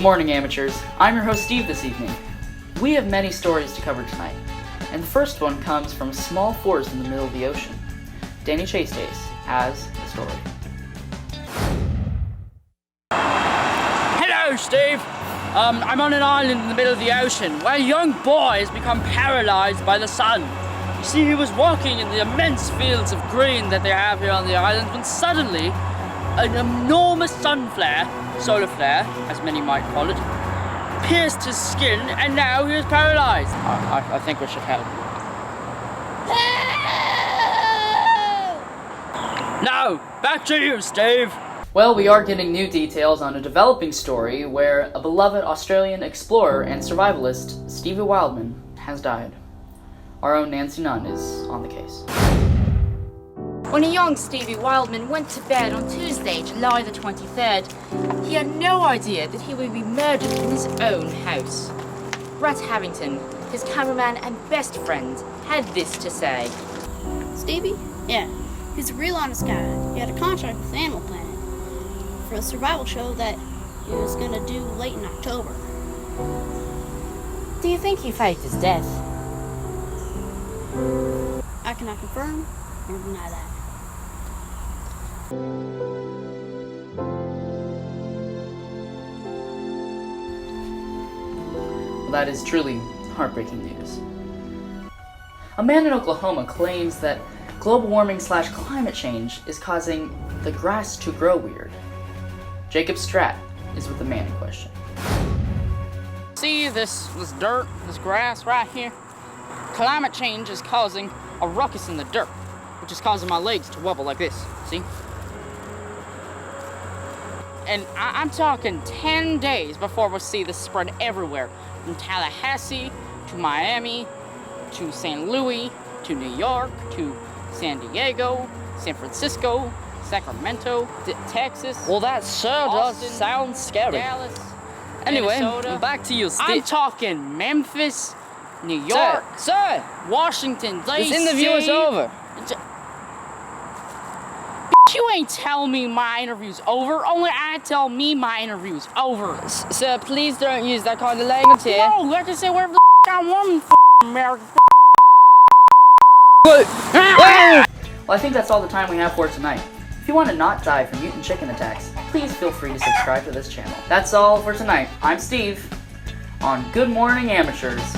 Good morning, amateurs. I'm your host, Steve, this evening. We have many stories to cover tonight, and the first one comes from a small forest in the middle of the ocean. Danny Chase-Dace has the story. Hello, Steve. I'm on an island in the middle of the ocean where a young boy has become paralyzed by the sun. You see, he was walking in the immense fields of green that they have here on the island when suddenly an enormous solar flare, as many might call it, pierced his skin and now he is paralyzed. I think we should help. No! Back to you, Steve! Well, we are getting new details on a developing story where a beloved Australian explorer and survivalist, Stevie Wildman, has died. Our own Nancy Nunn is on the case. When a young Stevie Wildman went to bed on Tuesday, July the 23rd, he had no idea that he would be murdered in his own house. Brett Havington, his cameraman and best friend, had this to say. Stevie? Yeah, he's a real honest guy. He had a contract with Animal Planet for a survival show that he was gonna do late in October. Do you think he faked his death? I cannot confirm or deny that. Well, that is truly heartbreaking news. A man in Oklahoma claims that global warming / climate change is causing the grass to grow weird. Jacob Stratt is with the man in question. See this dirt, this grass right here? Climate change is causing a ruckus in the dirt, which is causing my legs to wobble like this, see? And I'm talking 10 days before we'll see this spread everywhere, from Tallahassee to Miami to St. Louis to New York to San Diego, San Francisco, Sacramento, Texas. Well, that sure does Austin, sound scary. Dallas, Anyway, Minnesota. back to you, Steve. I'm talking Memphis, New York, Sir, Washington, D.C. this interview is over. You ain't tell me my interview's over. Only I tell me my interview's over. Sir, please don't use that kind of language here. No, I can say whatever the I want in America. Well, I think that's all the time we have for tonight. If you want to not die from mutant chicken attacks, please feel free to subscribe to this channel. That's all for tonight. I'm Steve on Good Morning Amateurs.